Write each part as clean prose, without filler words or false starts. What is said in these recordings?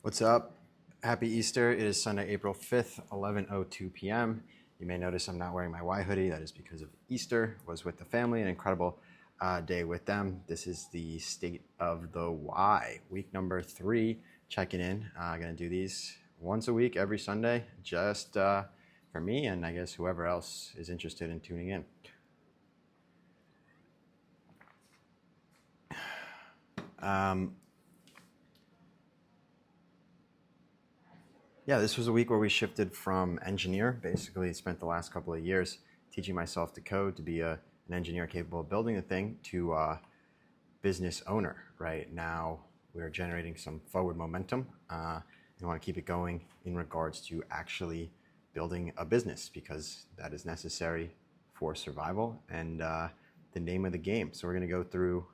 What's up? Happy Easter. It is Sunday, April 5th, 11:02 p.m. You may notice I'm not wearing my Y hoodie. That is because of Easter. Was with the family, an incredible day with them. This is the state of the Y, week number 3, checking in. I'm going to do these once a week, every Sunday, just for me and I guess whoever else is interested in tuning in. Yeah, this was a week where we shifted from engineer, basically spent the last couple of years teaching myself to code, to be an engineer capable of building a thing, to business owner. Right now, we're generating some forward momentum. And want to keep it going in regards to actually building a business because that is necessary for survival and the name of the game. So we're going to go through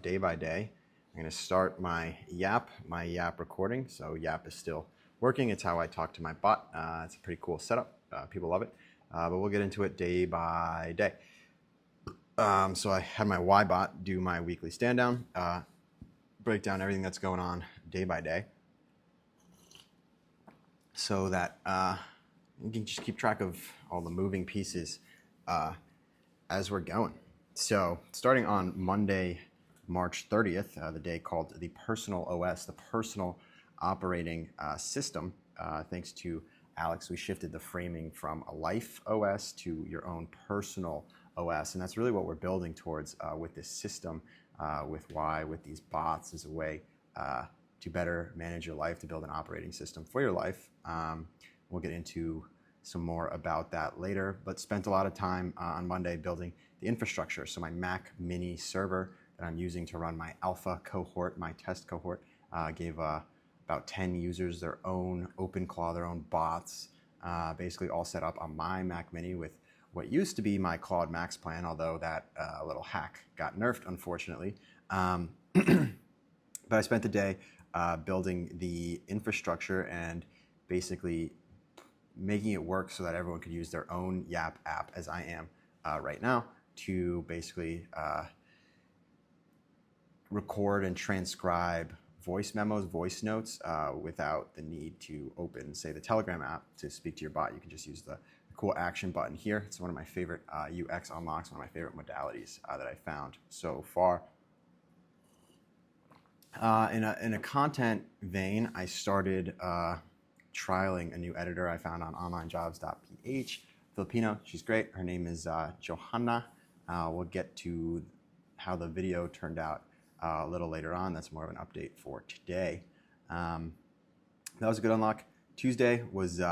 day by day. I'm going to start my Yap recording. So Yap is still working. It's how I talk to my bot. It's a pretty cool setup. People love it. But we'll get into it day by day. So I had my Y bot do my weekly stand down, break down everything that's going on day by day so that you can just keep track of all the moving pieces as we're going. So starting on Monday, March 30th, the day called the Personal OS, the Personal Operating System. Thanks to Alex, we shifted the framing from a life OS to your own personal OS, and that's really what we're building towards with this system, with Y, with these bots, as a way to better manage your life, to build an operating system for your life. We'll get into some more about that later, but spent a lot of time on Monday building the infrastructure. So my Mac Mini server that I'm using to run my alpha cohort, my test cohort, gave about 10 users their own OpenClaw, their own bots, basically all set up on my Mac Mini with what used to be my Claude Max plan, although that little hack got nerfed, unfortunately. But I spent the day building the infrastructure and basically making it work so that everyone could use their own Yap app, as I am right now, to basically record and transcribe voice memos, voice notes, without the need to open, say, the Telegram app to speak to your bot. You can just use the cool action button here. It's one of my favorite UX unlocks, one of my favorite modalities that I found so far. In a content vein, I started trialing a new editor I found on onlinejobs.ph. Filipino, she's great. Her name is Johanna. We'll get to how the video turned out a little later on. That's more of an update for today. That was a good unlock. Tuesday was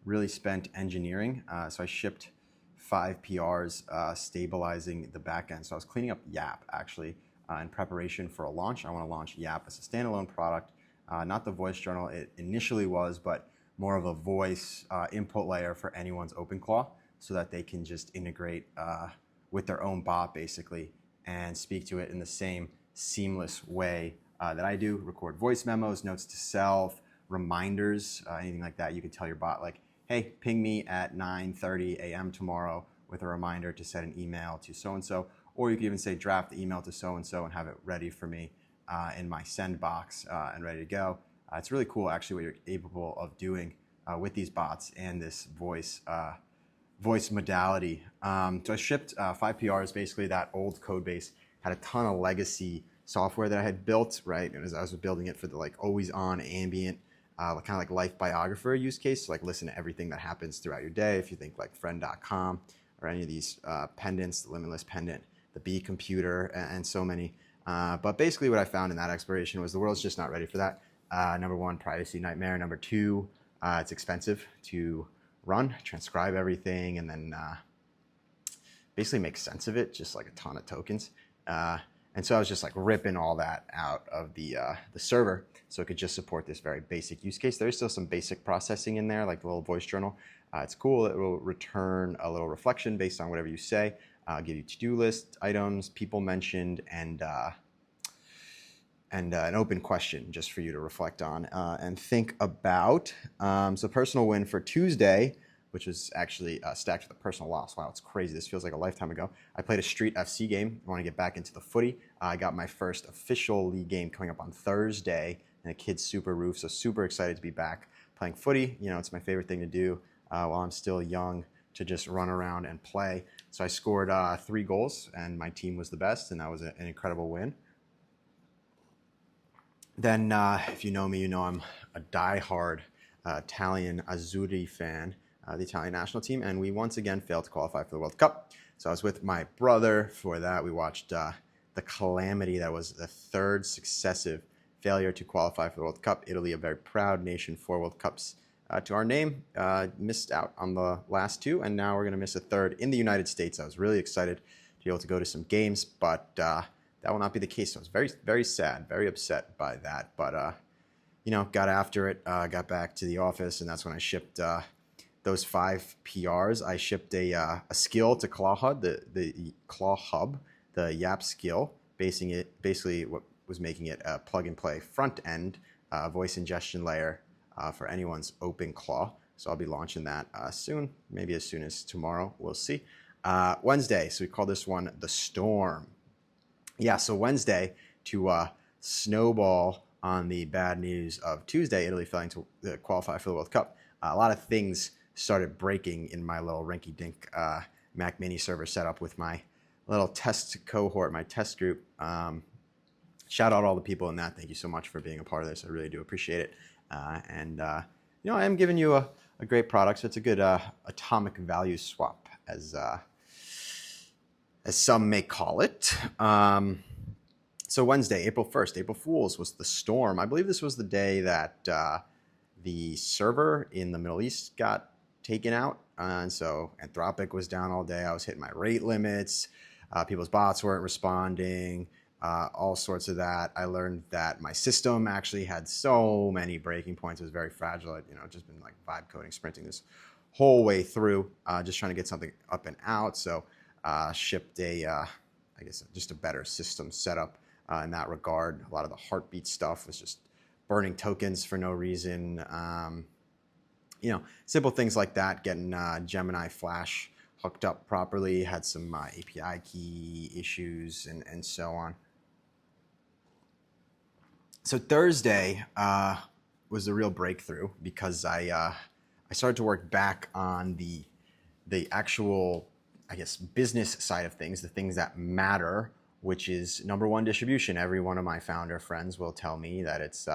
really spent engineering. So I shipped 5 PRs stabilizing the backend. So I was cleaning up Yap, actually, in preparation for a launch. I want to launch Yap as a standalone product, not the voice journal it initially was, but more of a voice input layer for anyone's OpenClaw so that they can just integrate with their own bot, basically, and speak to it in the same seamless way that I do. Record voice memos, notes to self, reminders, anything like that. You can tell your bot, like, hey, ping me at 9:30 a.m. tomorrow with a reminder to send an email to so-and-so. Or you can even say, draft the email to so-and-so and have it ready for me in my send box and ready to go. It's really cool, actually, what you're capable of doing with these bots and this voice modality. So I shipped 5 PRs. Basically, that old code base had a ton of legacy software that I had built, right? And as I was building it for the always on ambient, kind of like life biographer use case, so listen to everything that happens throughout your day. If you think like friend.com or any of these pendants, the limitless pendant, the B computer, and so many. But basically what I found in that exploration was the world's just not ready for that. Number 1, privacy nightmare. Number 2, it's expensive to run, transcribe everything, and then basically make sense of it, just like a ton of tokens. And so I was just ripping all that out of the server so it could just support this very basic use case. There's still some basic processing in there, like the little voice journal. It's cool. It will return a little reflection based on whatever you say, give you to-do list items, people mentioned, and an open question just for you to reflect on and think about. So personal win for Tuesday, which was actually stacked with a personal loss. Wow, it's crazy. This feels like a lifetime ago. I played a Street FC game. I want to get back into the footy. I got my first official league game coming up on Thursday and a kid's super roof. So super excited to be back playing footy. You know, it's my favorite thing to do while I'm still young, to just run around and play. So I scored 3 goals, and my team was the best, and that was an incredible win. Then, if you know me, you know I'm a diehard Italian Azzurri fan, the Italian national team, and we once again failed to qualify for the World Cup. So I was with my brother for that. We watched the calamity that was the 3rd successive failure to qualify for the World Cup. Italy, a very proud nation, 4 World Cups to our name, missed out on the last 2, and now we're going to miss a 3rd in the United States. I was really excited to be able to go to some games, but that will not be the case. So I was very, very sad, very upset by that. But, you know, got after it, got back to the office, and that's when I shipped those 5 PRs. I shipped a skill to ClawHub, the ClawHub, the Yap skill, basically what was making it a plug-and-play front-end voice ingestion layer for anyone's OpenClaw. So I'll be launching that soon, maybe as soon as tomorrow. We'll see. Wednesday, so we call this one the Storm. Yeah, so Wednesday, to snowball on the bad news of Tuesday, Italy failing to qualify for the World Cup, a lot of things started breaking in my little rinky-dink Mac Mini server setup with my little test cohort, my test group. Shout out all the people in that. Thank you so much for being a part of this. I really do appreciate it. You know, I am giving you a great product, so it's a good atomic value swap, as some may call it. So Wednesday, April 1st, April Fool's, was the Storm. I believe this was the day that the server in the Middle East got taken out. And so Anthropic was down all day. I was hitting my rate limits. People's bots weren't responding, all sorts of that. I learned that my system actually had so many breaking points. It was very fragile. I'd, just been like vibe coding, sprinting this whole way through, just trying to get something up and out. So shipped I guess just a better system setup in that regard. A lot of the heartbeat stuff was just burning tokens for no reason. Simple things like that, getting Gemini Flash hooked up properly, had some API key issues and so on. So Thursday was the real breakthrough, because I started to work back on the actual, I guess, business side of things, the things that matter, which is number one, distribution. Every one of my founder friends will tell me that it's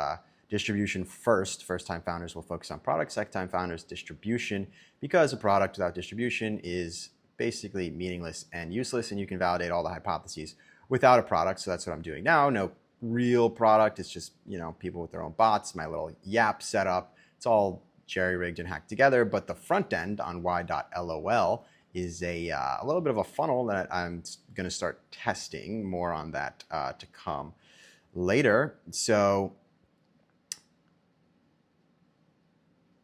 distribution first. First-time founders will focus on product. Second-time founders, distribution, because a product without distribution is basically meaningless and useless, and you can validate all the hypotheses without a product. So that's what I'm doing now. No real product. It's just, people with their own bots, my little Yap setup. It's all jerry-rigged and hacked together, but the front end on y.lol is a little bit of a funnel that I'm going to start testing. More on that to come later. So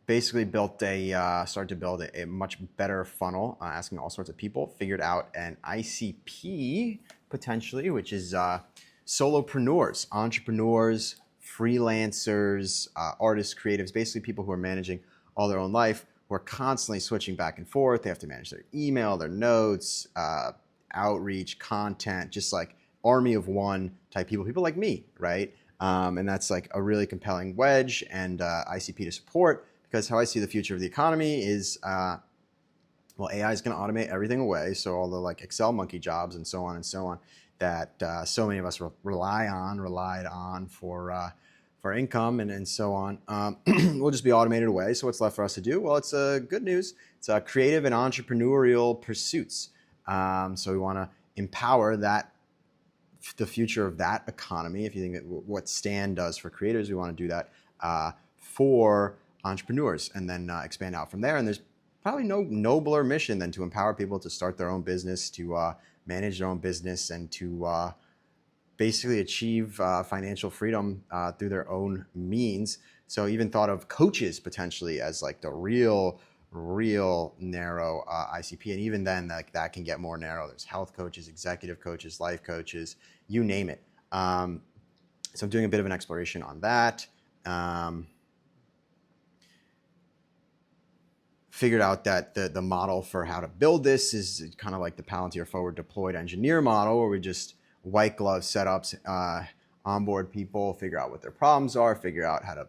basically started to build a much better funnel, asking all sorts of people. Figured out an ICP potentially, which is solopreneurs, entrepreneurs, freelancers, artists, creatives, basically people who are managing all their own life, who are constantly switching back and forth. They have to manage their email, their notes, outreach, content, just like army of one type people like me, right? And that's like a really compelling wedge and ICP to support, because how I see the future of the economy is, AI is going to automate everything away. So all the like Excel monkey jobs and so on that so many of us relied on for income and so on, will just be automated away. So what's left for us to do? Well, it's good news. It's creative and entrepreneurial pursuits. So we want to empower the future of that economy. If you think that what Stan does for creators, we want to do that for entrepreneurs, and then expand out from there. And there's probably no nobler mission than to empower people to start their own business, to manage their own business, and to basically achieve financial freedom through their own means. So even thought of coaches potentially as like the real narrow ICP. And even then, that can get more narrow. There's health coaches, executive coaches, life coaches, you name it. So I'm doing a bit of an exploration on that. Figured out that the model for how to build this is kind of like the Palantir forward deployed engineer model, where we just white glove setups onboard people, figure out what their problems are, figure out how to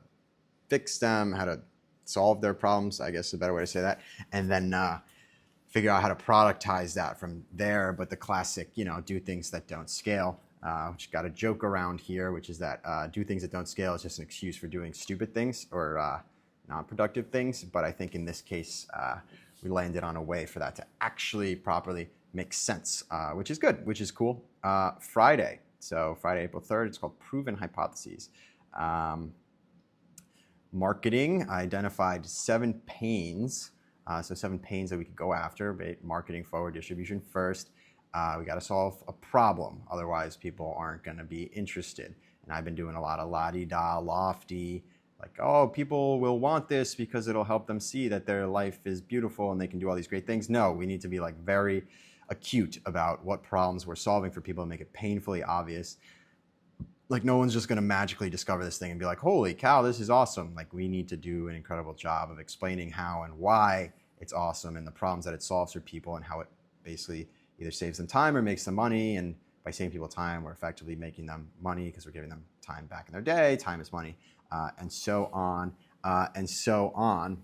fix them, how to solve their problems, I guess is a better way to say that, and then figure out how to productize that from there. But the classic, do things that don't scale, which got a joke around here, which is that do things that don't scale is just an excuse for doing stupid things or non-productive things. But I think in this case, we landed on a way for that to actually properly make sense, which is good, which is cool. Friday, April 3rd, it's called Proven Hypotheses. Marketing identified 7 pains. So 7 pains that we could go after: marketing forward, distribution first. We got to solve a problem. Otherwise, people aren't going to be interested. And I've been doing a lot of la-di-da, lofty, like, oh, people will want this because it'll help them see that their life is beautiful and they can do all these great things. No, we need to be like very acute about what problems we're solving for people and make it painfully obvious. Like, no one's just going to magically discover this thing and be like, holy cow, this is awesome. Like, we need to do an incredible job of explaining how and why it's awesome and the problems that it solves for people and how it basically either saves them time or makes them money. And by saving people time, we're effectively making them money because we're giving them time back in their day. Time is money, and so on, and so on.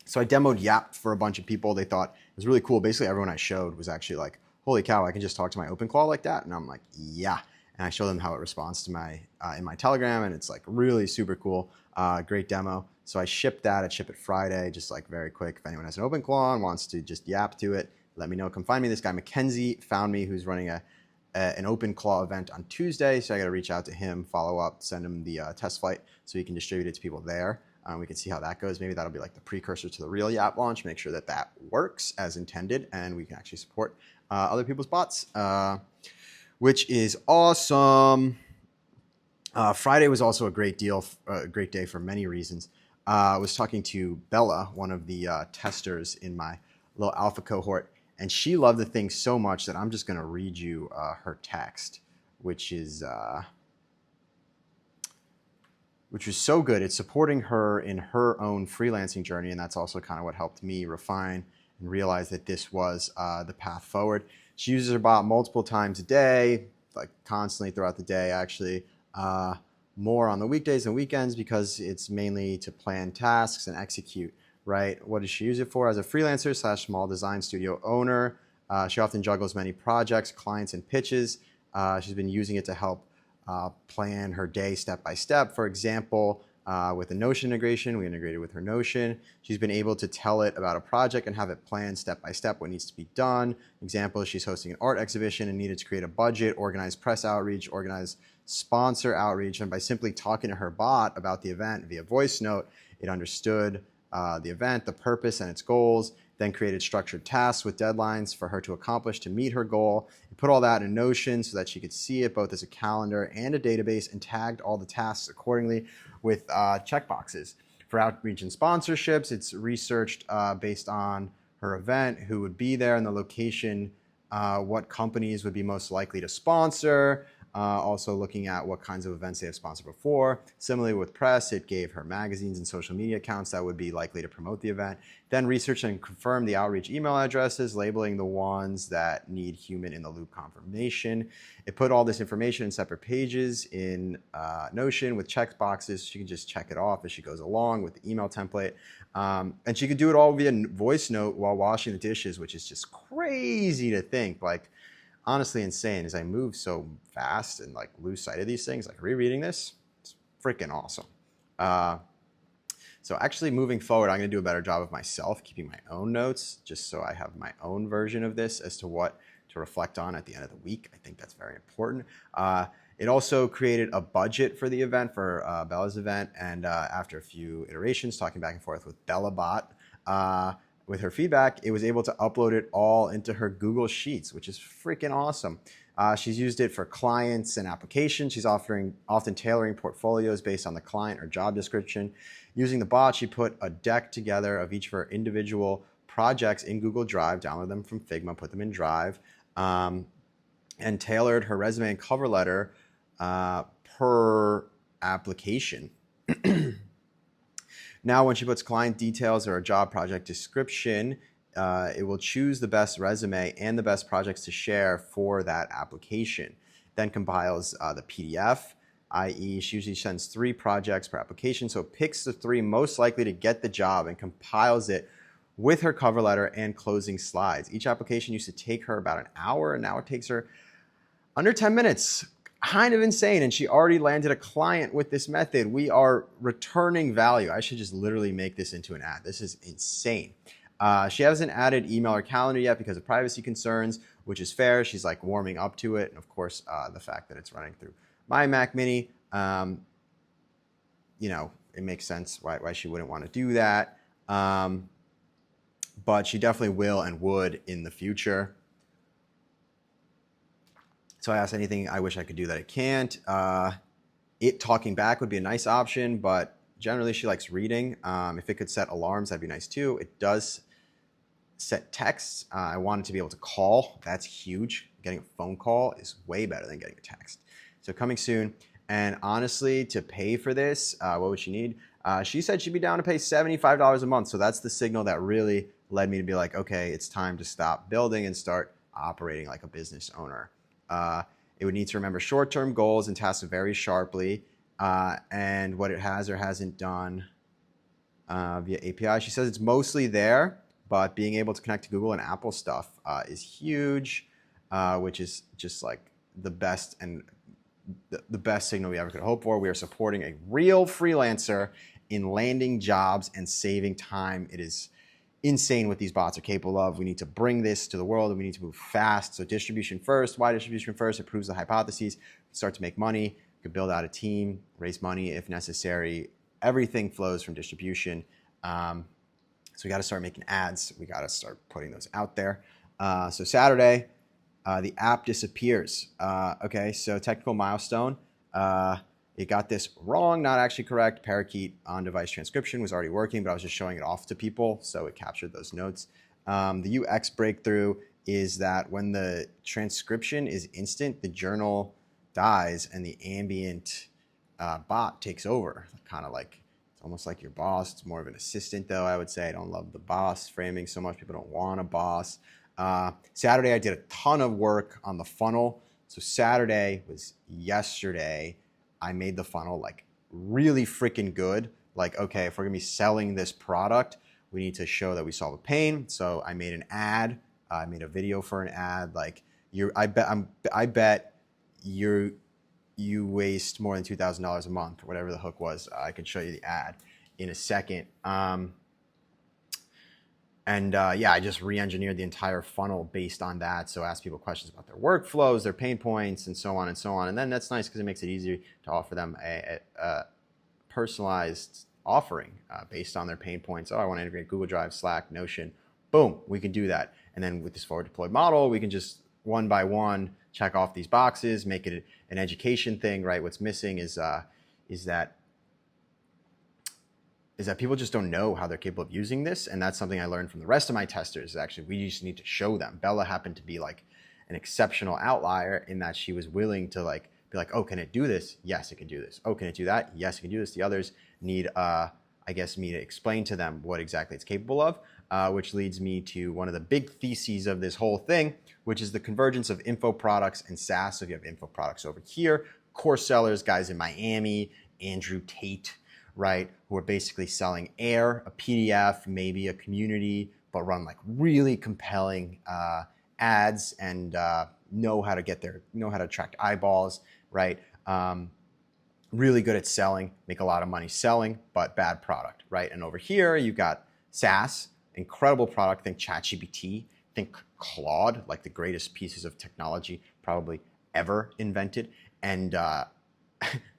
So I demoed Yap for a bunch of people. They thought it was really cool. Basically, everyone I showed was actually like, holy cow, I can just talk to my OpenClaw like that? And I'm like, yeah. And I show them how it responds to my in my Telegram, and it's like really super cool, great demo. So I shipped that. I ship it Friday, just like very quick. If anyone has an OpenClaw and wants to just yap to it, let me know. Come find me. This guy Mackenzie found me, who's running an OpenClaw event on Tuesday. So I got to reach out to him, follow up, send him the test flight so he can distribute it to people there. We can see how that goes. Maybe that'll be like the precursor to the real Yap launch. Make sure that that works as intended, and we can actually support other people's bots. Which is awesome. Friday was also a great day for many reasons. I was talking to Bella, one of the testers in my little alpha cohort, and she loved the thing so much that I'm just going to read you her text, which was so good. It's supporting her in her own freelancing journey, and that's also kind of what helped me refine and realize that this was the path forward. She uses her bot multiple times a day, like constantly throughout the day, actually. More on the weekdays and weekends because it's mainly to plan tasks and execute, right? What does she use it for? As a freelancer / small design studio owner, she often juggles many projects, clients, and pitches. She's been using it to help plan her day step by step. For example, with the Notion integration, we integrated with her Notion. She's been able to tell it about a project and have it planned step by step what needs to be done. Example, she's hosting an art exhibition and needed to create a budget, organize press outreach, organize sponsor outreach. And by simply talking to her bot about the event via voice note, it understood the event, the purpose, and its goals, then created structured tasks with deadlines for her to accomplish to meet her goal. It put all that in Notion so that she could see it both as a calendar and a database, and tagged all the tasks accordingly with checkboxes. For outreach and sponsorships, it's researched based on her event, who would be there and the location, what companies would be most likely to sponsor, also looking at what kinds of events they have sponsored before. Similarly with press, it gave her magazines and social media accounts that would be likely to promote the event. Then research and confirm the outreach email addresses, labeling the ones that need human-in-the-loop confirmation. It put all this information in separate pages in Notion with check boxes. She can just check it off as she goes along with the email template. And she could do it all via voice note while washing the dishes, which is just crazy to think. Like, honestly insane. As I move so fast and like lose sight of these things, like rereading this, it's freaking awesome. So actually moving forward, I'm going to do a better job of myself keeping my own notes, just so I have my own version of this as to what to reflect on at the end of the week. I think that's very important. It also created a budget for the event, for Bella's event, and after a few iterations, talking back and forth with BellaBot, with her feedback, it was able to upload it all into her Google Sheets, which is freaking awesome. She's used it for clients and applications. She's often tailoring portfolios based on the client or job description. Using the bot, she put a deck together of each of her individual projects in Google Drive, download them from Figma, put them in Drive, and tailored her resume and cover letter per application. Now, when she puts client details or a job project description, it will choose the best resume and the best projects to share for that application. Then compiles the PDF, i.e. she usually sends 3 projects per application. So it picks the 3 most likely to get the job and compiles it with her cover letter and closing slides. Each application used to take her about an hour, and now it takes her under 10 minutes. Kind of insane. And she already landed a client with this method. We are returning value. I should just literally make this into an ad. This is insane. She hasn't added email or calendar yet because of privacy concerns, which is fair. She's like warming up to it. And of course, the fact that it's running through my Mac Mini, you know, it makes sense why she wouldn't want to do that. But she definitely will and would in the future. So I asked anything I wish I could do that I can't. It talking back would be a nice option, but generally she likes reading. If it could set alarms, that'd be nice too. It does set texts. I want it to be able to call. That's huge. Getting a phone call is way better than getting a text. So coming soon. And honestly, to pay for this, what would she need? She said she'd be down to pay $75 a month. So that's the signal that really led me to be like, okay, it's time to stop building and start operating like a business owner. It would need to remember short-term goals and tasks very sharply, and what it has or hasn't done via API. She says it's mostly there, but being able to connect to Google and Apple stuff is huge, which is just like the best and the best signal we ever could hope for. We are supporting a real freelancer in landing jobs and saving time. It is insane what these bots are capable of. We need to bring this to the world, and we need to move fast. So distribution first. Why distribution first? It proves the hypotheses. Start to make money. You could build out a team, raise money if necessary. Everything flows from distribution. So we got to start making ads. We got to start putting those out there. So Saturday, the app disappears. Okay, so technical milestone. It got this wrong, not actually correct. Parakeet on-device transcription was already working, but I was just showing it off to people, so it captured those notes. The UX breakthrough is that when the transcription is instant, the journal dies and the ambient bot takes over. Kind of like, it's almost like your boss. It's more of an assistant, though, I would say. I don't love the boss framing so much. People don't want a boss. Saturday, I did a ton of work on the funnel. So Saturday was yesterday. I made the funnel like really freaking good. Like, okay, if we're gonna be selling this product, we need to show that we solve a pain. So I made an ad. I made a video for an ad. Like, I bet you waste more than $2,000 a month, or whatever the hook was. I can show you the ad in a second. Yeah, I just re-engineered the entire funnel based on that. So ask people questions about their workflows, their pain points, and so on and so on. And then that's nice because it makes it easier to offer them a personalized offering based on their pain points. Oh, I want to integrate Google Drive, Slack, Notion. Boom, we can do that. And then with this forward deployed model, we can just one by one check off these boxes, make it an education thing, right? What's missing is that people just don't know how they're capable of using this. And that's something I learned from the rest of my testers. Actually, we just need to show them. Bella happened to be like an exceptional outlier in that she was willing to like be like, oh, can it do this? Yes, it can do this. Oh, can it do that? Yes, it can do this. The others need, I guess, me to explain to them what exactly it's capable of, which leads me to one of the big theses of this whole thing, which is the convergence of info products and SaaS. So if you have info products over here, course sellers, guys in Miami, Andrew Tate, right, who are basically selling air, a PDF, maybe a community, but run like really compelling ads and know how to attract eyeballs, right? Really good at selling, make a lot of money selling, but bad product, right? And over here, you've got SaaS, incredible product. Think ChatGPT, think Claude, like the greatest pieces of technology probably ever invented. And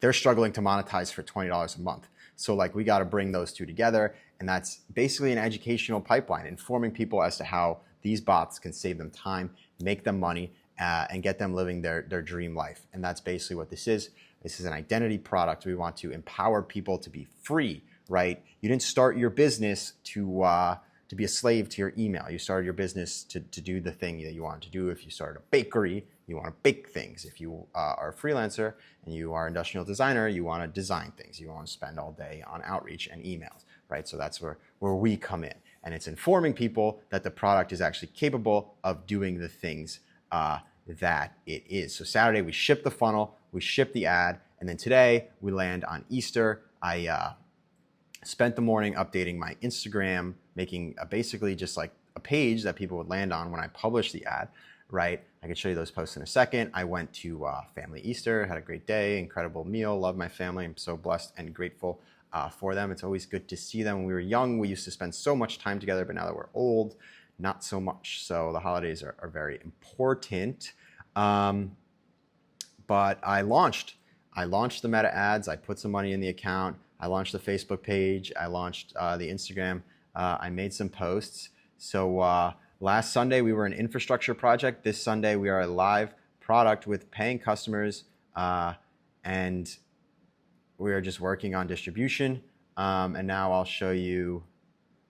they're struggling to monetize for $20 a month. So like we got to bring those two together, and that's basically an educational pipeline, informing people as to how these bots can save them time, make them money, and get them living their dream life. And that's basically what this is. This is an identity product. We want to empower people to be free, right? You didn't start your business to be a slave to your email. You started your business to do the thing that you wanted to do. If you started a bakery, you want to bake things. If you are a freelancer and you are an industrial designer, you want to design things. You want to spend all day on outreach and emails, right? So that's where we come in. And it's informing people that the product is actually capable of doing the things that it is. So Saturday, we shipped the funnel, we shipped the ad, And then today we land on Easter. I spent the morning updating my Instagram, making basically just like a page that people would land on when I publish the ad, right? I can show you those posts in a second. I went to Family Easter, had a great day, incredible meal, love my family. I'm so blessed and grateful for them. It's always good to see them. When we were young, we used to spend so much time together, but now that we're old, not so much. So the holidays are very important. But I launched the Meta ads. I put some money in the account. I launched the Facebook page. I launched the Instagram. I made some posts. So last Sunday, we were an infrastructure project. This Sunday, we are a live product with paying customers. And we are just working on distribution. And now I'll show you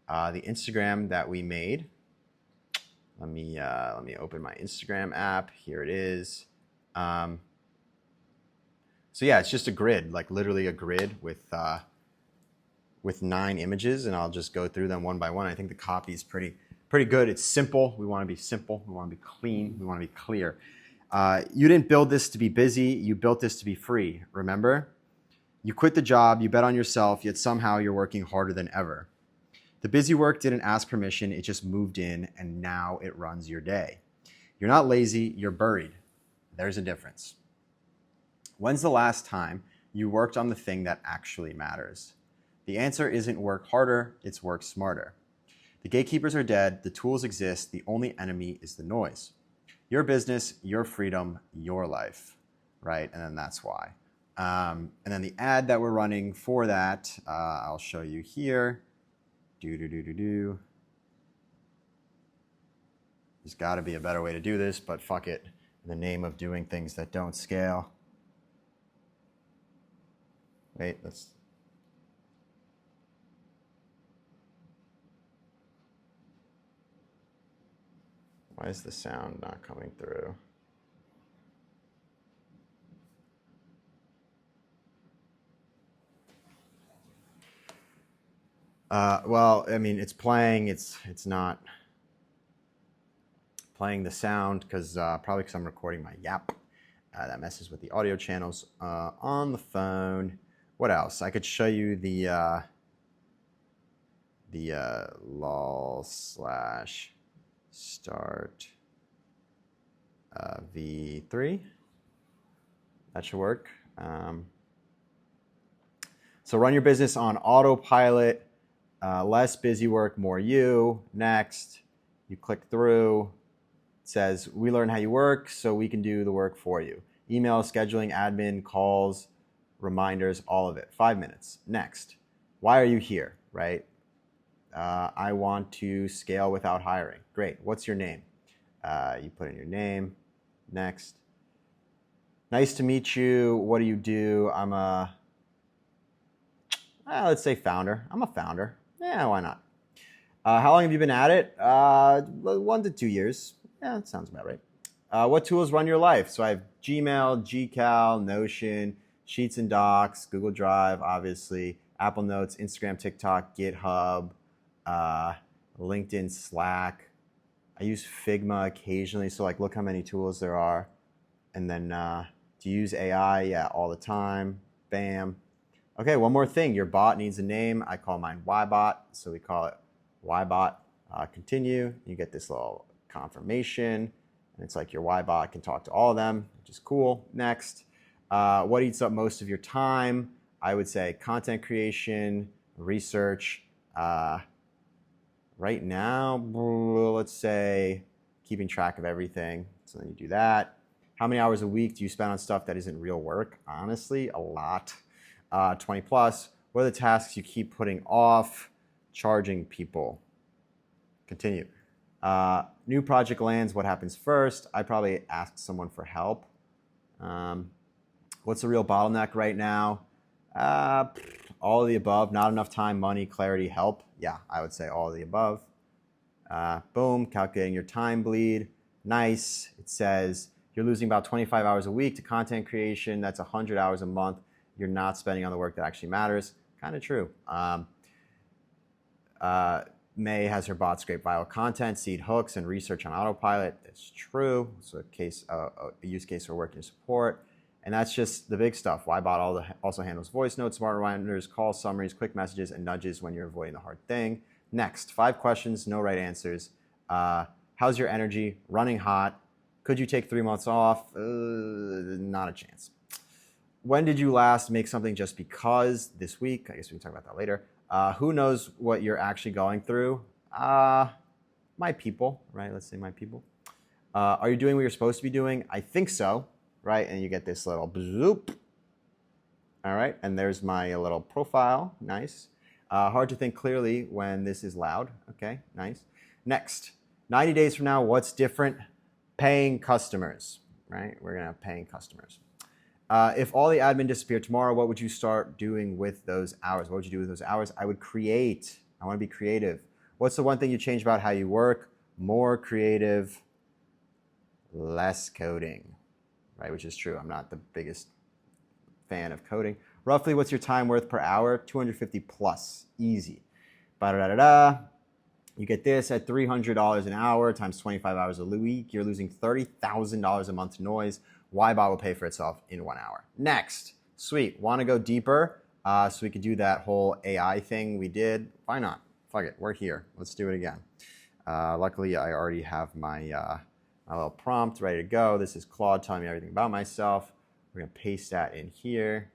the Instagram that we made. Let me open my Instagram app. Here it is. So yeah, it's just a grid, like literally a grid with 9 images, and I'll just go through them one by one. I think the copy is pretty good. It's simple. We want to be simple. We want to be clean. We want to be clear. You didn't build this to be busy. You built this to be free. Remember? You quit the job. You bet on yourself. Yet somehow you're working harder than ever. The busy work didn't ask permission. It just moved in, and now it runs your day. You're not lazy. You're buried. There's a difference. When's the last time you worked on the thing that actually matters? The answer isn't work harder, it's work smarter. The gatekeepers are dead, the tools exist, the only enemy is the noise. Your business, your freedom, your life, right? And then that's why. And then the ad that we're running for that, I'll show you here. There's got to be a better way to do this, but fuck it. In the name of doing things that don't scale. Wait, why is the sound not coming through? Well, I mean, it's playing. It's not playing the sound because probably because I'm recording my Yap. That messes with the audio channels on the phone. What else? I could show you the lol/start v3. That should work. So run your business on autopilot. Less busy work, more you. Next, you click through. It says, we learn how you work so we can do the work for you. Email, scheduling, admin, calls, reminders, all of it. 5 minutes. Next, why are you here, right? I want to scale without hiring. Great. What's your name? You put in your name. Next. Nice to meet you. What do you do? I'm a, let's say founder. I'm a founder. Yeah, why not? How long have you been at it? 1 to 2 years. Yeah, that sounds about right. What tools run your life? So I have Gmail, GCal, Notion, Sheets and Docs, Google Drive, obviously, Apple Notes, Instagram, TikTok, GitHub, LinkedIn, Slack. I use Figma occasionally, so like look how many tools there are. And then do you use AI? Yeah, all the time. Bam. Okay, one more thing. Your bot needs a name. I call mine Ybot, so we call it Ybot. Continue. You get this little confirmation, and it's like your Ybot can talk to all of them, which is cool. Next, what eats up most of your time? I would say content creation, research. Right now, let's say keeping track of everything. So then you do that. How many hours a week do you spend on stuff that isn't real work? Honestly, a lot. 20 plus. What are the tasks you keep putting off? Charging people. Continue. New project lands. What happens first? I probably ask someone for help. What's the real bottleneck right now? All of the above. Not enough time, money, clarity, help. Yeah, I would say all of the above. Boom. Calculating your time bleed. Nice. It says you're losing about 25 hours a week to content creation. That's 100 hours a month you're not spending on the work that actually matters. Kind of true. May has her bot scrape viral content, seed hooks, and research on autopilot. That's true. So a use case for working support. And that's just the big stuff. YBot also handles voice notes, smart reminders, calls, summaries, quick messages, and nudges when you're avoiding the hard thing. Next, 5 questions, no right answers. How's your energy? Running hot. Could you take 3 months off? Not a chance. When did you last make something just because? This week. I guess we can talk about that later. Who knows what you're actually going through? My people, right? Let's say my people. Are you doing what you're supposed to be doing? I think so, right? And you get this little bloop. All right, and there's my little profile. Nice. Hard to think clearly when this is loud. Okay, nice. Next, 90 days from now, what's different? Paying customers, right? We're gonna have paying customers. If all the admin disappeared tomorrow, what would you start doing with those hours? What would you do with those hours? I would create. I want to be creative. What's the one thing you change about how you work? More creative, less coding, right? Which is true. I'm not the biggest fan of coding. Roughly, what's your time worth per hour? 250 plus, easy. Ba-da-da-da-da. You get this at $300 an hour times 25 hours a week. You're losing $30,000 a month to noise. YBot will pay for itself in 1 hour. Next, sweet. Want to go deeper? So we could do that whole AI thing we did. Why not? Fuck it. We're here. Let's do it again. Luckily, I already have my little prompt ready to go. This is Claude telling me everything about myself. We're going to paste that in here.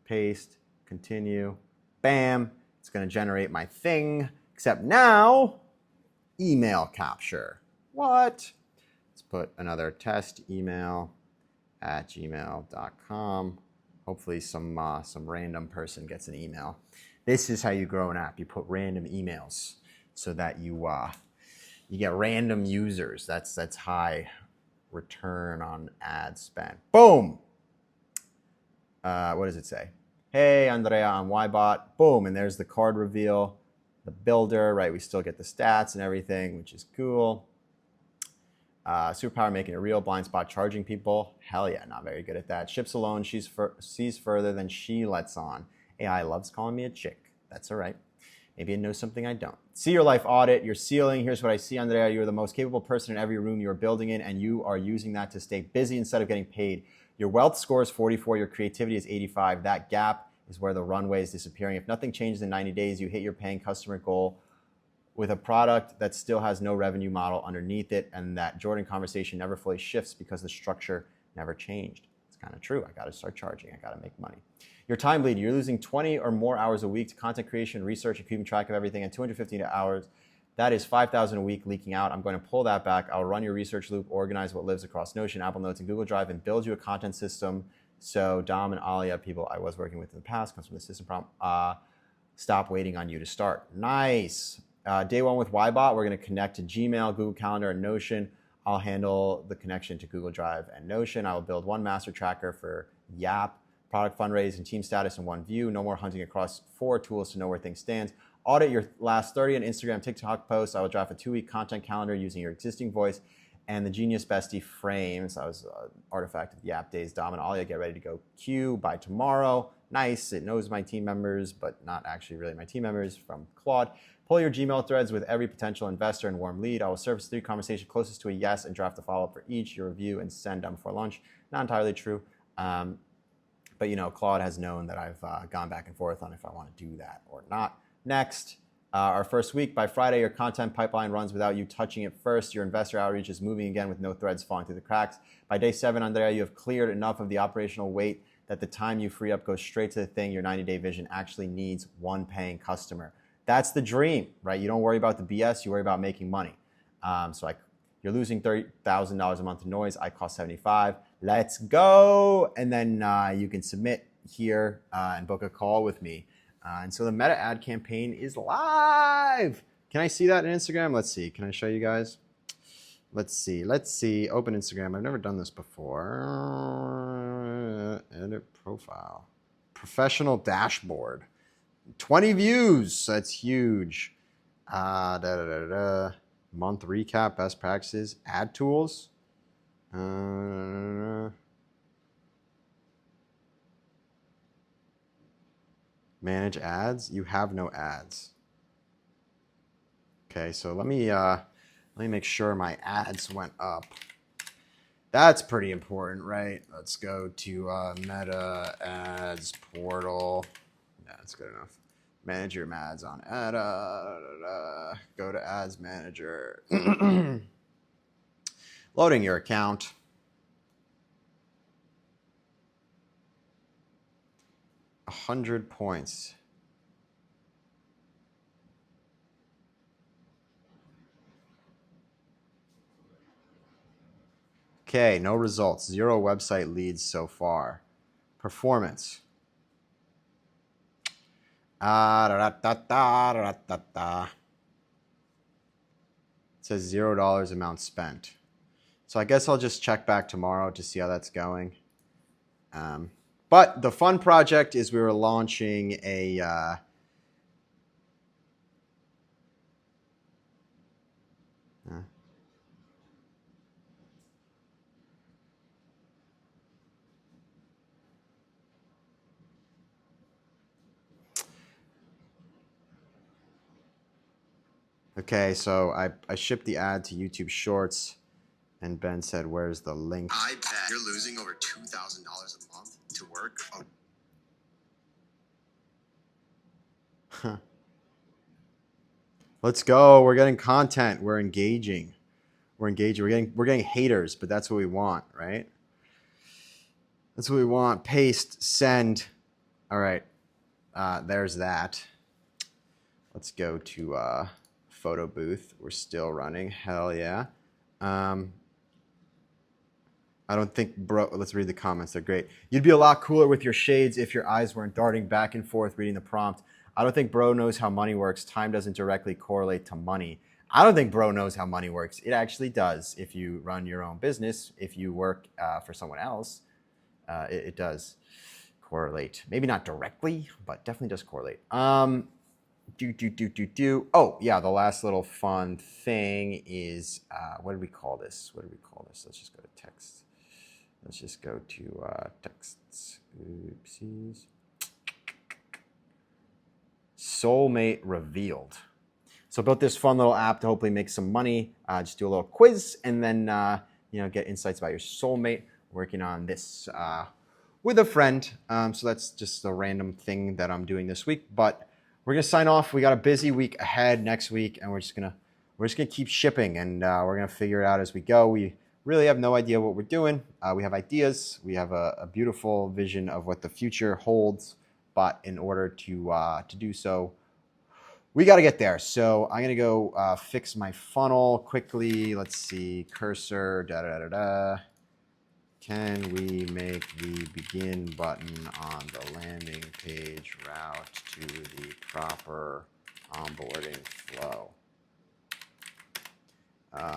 Paste. Continue. Bam. It's going to generate my thing. Except now, email capture. What? Let's put another test email at gmail.com. Hopefully some random person gets an email. This is how you grow an app. You put random emails so that you get random users. That's high return on ad spend. Boom. What does it say? Hey, Andrea, I'm YBot. Boom, and there's the card reveal. The builder, right? We still get the stats and everything, which is cool. Superpower making it real. Blind spot charging people. Hell yeah, not very good at that. Ships alone. Sees further than she lets on. AI loves calling me a chick. That's all right. Maybe it knows something I don't. See your life audit. Your ceiling. Here's what I see, Andrea. You're the most capable person in every room you're building in, and you are using that to stay busy instead of getting paid. Your wealth score is 44. Your creativity is 85. That gap is where the runway is disappearing. If nothing changes in 90 days, you hit your paying customer goal with a product that still has no revenue model underneath it, and that Jordan conversation never fully shifts because the structure never changed. It's kind of true. I got to start charging. I got to make money. Your time bleed. You're losing 20 or more hours a week to content creation, research, and keeping track of everything, and 250 hours. That is 5,000 a week leaking out. I'm going to pull that back. I'll run your research loop, organize what lives across Notion, Apple Notes, and Google Drive, and build you a content system. So Dom and Alia, people I was working with in the past, comes from the system prompt. Stop waiting on you to start. Nice. Day one with YBot, we're going to connect to Gmail, Google Calendar, and Notion. I'll handle the connection to Google Drive and Notion. I will build one master tracker for Yap, product fundraise, and team status in one view. No more hunting across 4 tools to know where things stand. Audit your last 30 on Instagram, TikTok posts. I will draft a 2-week content calendar using your existing voice and the Genius Bestie frames. That was an artifact of the App Days. Dom and Alia get ready to go queue by tomorrow. Nice. It knows my team members, but not actually really my team members from Claude. Pull your Gmail threads with every potential investor and warm lead. I will surface 3 conversations closest to a yes and draft a follow-up for each. Your review and send them before lunch. Not entirely true. But, you know, Claude has known that I've gone back and forth on if I want to do that or not. Next, our first week, by Friday, your content pipeline runs without you touching it first. Your investor outreach is moving again with no threads falling through the cracks. By day 7, Andrea, you have cleared enough of the operational weight that the time you free up goes straight to the thing your 90-day vision actually needs: one paying customer. That's the dream, right? You don't worry about the BS, you worry about making money. You're losing $30,000 a month in noise. I cost $75. Let's go. And then you can submit here and book a call with me. And so the Meta ad campaign is live. Can I see that in Instagram? Let's see. Can I show you guys? Let's see. Open Instagram. I've never done this before. Edit profile. Professional dashboard. 20 views. That's huge. Month recap, best practices, ad tools. Manage ads. You have no ads. Okay, so let me make sure my ads went up. That's pretty important, right? Let's go to Meta Ads Portal. Yeah, that's good enough. Manage your ads on Meta. Go to Ads Manager. Loading your account. $100 points. Okay, no results. 0 website leads so far. Performance. It says $0 amount spent. So I guess I'll just check back tomorrow to see how that's going. But the fun project is we were launching a okay, so I shipped the ad to YouTube Shorts, and Ben said, "Where's the link?" I bet you're losing over $2,000 a month to work. Oh. Let's go. We're getting content. We're engaging. We're getting haters, but that's what we want, right? That's what we want. Paste, send. All right. There's that. Let's go to photo booth. We're still running. Hell yeah. I don't think bro. Let's read the comments. They're great. You'd be a lot cooler with your shades if your eyes weren't darting back and forth reading the prompt. I don't think bro knows how money works. Time doesn't directly correlate to money. I don't think bro knows how money works. It actually does. If you run your own business, if you work for someone else, it does correlate. Maybe not directly, but definitely does correlate. Oh, yeah, the last little fun thing is, what did we call this? Let's just go to text. Let's just go to texts. Oopsies. Soulmate revealed. So I built this fun little app to hopefully make some money. Just do a little quiz and then get insights about your soulmate. Working on this with a friend. So that's just a random thing that I'm doing this week. But we're gonna sign off. We got a busy week ahead next week, and we're just gonna keep shipping, and we're gonna figure it out as we go. We really have no idea what we're doing. We have ideas. We have a beautiful vision of what the future holds. But in order to do so, we got to get there. So I'm going to go fix my funnel quickly. Let's see. Cursor. Can we make the begin button on the landing page route to the proper onboarding flow?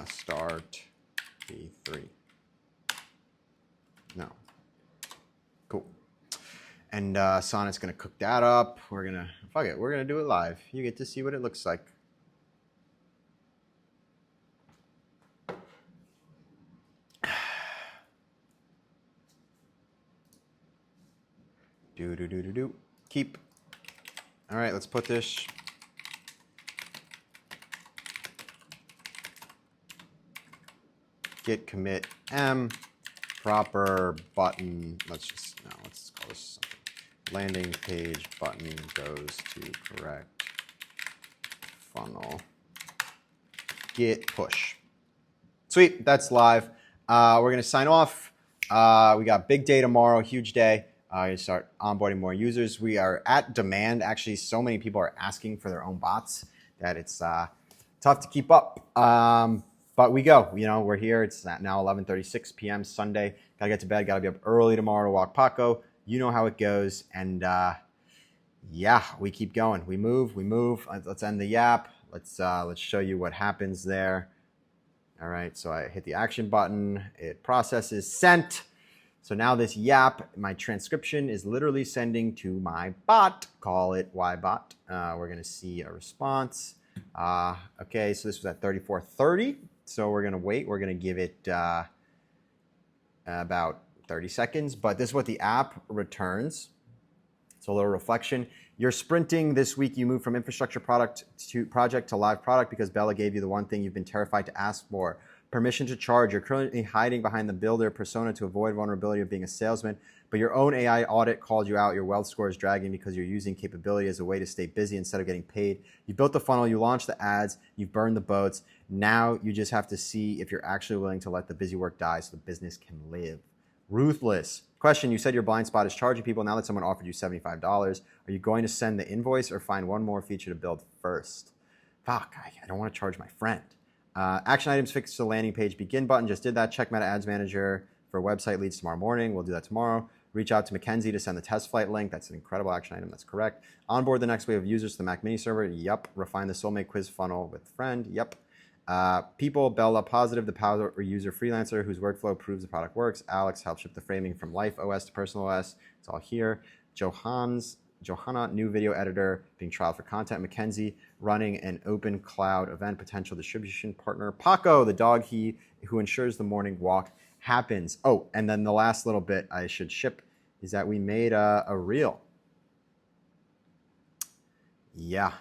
Start V3. No. Cool. And Sonnet's going to cook that up. We're going to do it live. You get to see what it looks like. Keep. All right, let's put this. Git commit M. Proper button. Let's call this something. Landing page button goes to correct funnel. Git push. Sweet, that's live. We're going to sign off. We got big day tomorrow, huge day. You start onboarding more users. We are at demand. Actually, so many people are asking for their own bots that it's tough to keep up. But we go. We're here. It's now 11:36 p.m. Sunday. Got to get to bed. Got to be up early tomorrow to walk Paco. You know how it goes. And yeah, we keep going. We move. Let's end the yap. Let's show you what happens there. All right. So I hit the action button. It processes. Sent. So now this yap, my transcription is literally sending to my bot. Call it YBot. We're going to see a response. Okay, so this was at 34:30. So we're going to wait. We're going to give it about 30 seconds. But this is what the app returns. So a little reflection. You're sprinting this week. You moved from infrastructure project to live product because Bella gave you the one thing you've been terrified to ask for. permission to charge. You're currently hiding behind the builder persona to avoid vulnerability of being a salesman, but your own AI audit called you out. Your wealth score is dragging because you're using capability as a way to stay busy instead of getting paid. You built the funnel, you launched the ads, you've burned the boats. Now you just have to see if you're actually willing to let the busy work die so the business can live. Ruthless. Question, you said your blind spot is charging people. Now that someone offered you $75, are you going to send the invoice or find one more feature to build first? Fuck, I don't want to charge my friend. Action items, fix the landing page begin button. Just did that. Check Meta Ads Manager for website leads tomorrow morning. We'll do that tomorrow. Reach out to Mackenzie to send the test flight link. That's an incredible action item. That's correct. Onboard the next wave of users to the Mac Mini server. Yep. Refine the Soulmate quiz funnel with friend. Yep. People, Bella Positive, the power user freelancer whose workflow proves the product works. Alex helped ship the framing from Life OS to Personal OS. It's all here. Johanna, new video editor, being trialed for content. Mackenzie, running an open cloud event, potential distribution partner. Paco, the dog who ensures the morning walk happens. Oh, and then the last little bit I should ship is that we made a reel. Yeah,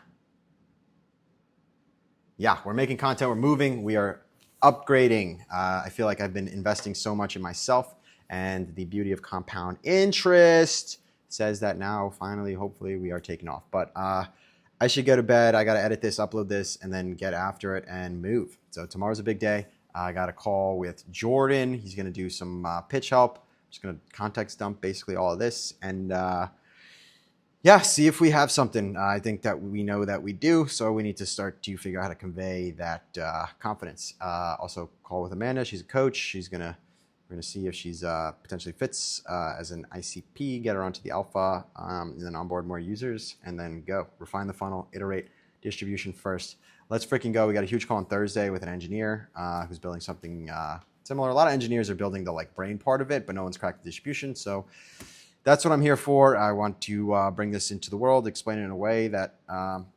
we're making content, we're moving, we are upgrading. I feel like I've been investing so much in myself, and the beauty of compound interest says that now, finally, hopefully, we are taking off. But I should go to bed. I got to edit this, upload this, and then get after it and move. So tomorrow's a big day. I got a call with Jordan. He's going to do some pitch help. Just going to context dump basically all of this. And see if we have something. I think that we know that we do. So we need to start to figure out how to convey that confidence. Also call with Amanda. She's a coach. We're going to see if she's potentially fits as an ICP, get her onto the alpha, and then onboard more users, and then go. Refine the funnel, iterate, distribution first. Let's freaking go. We got a huge call on Thursday with an engineer who's building something similar. A lot of engineers are building the brain part of it, but no one's cracked the distribution. So that's what I'm here for. I want to bring this into the world, explain it in a way that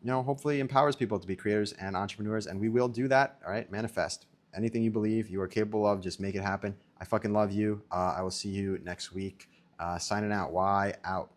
hopefully empowers people to be creators and entrepreneurs, and we will do that. All right, manifest. Anything you believe you are capable of, just make it happen. I fucking love you. I will see you next week. Signing out. Why out?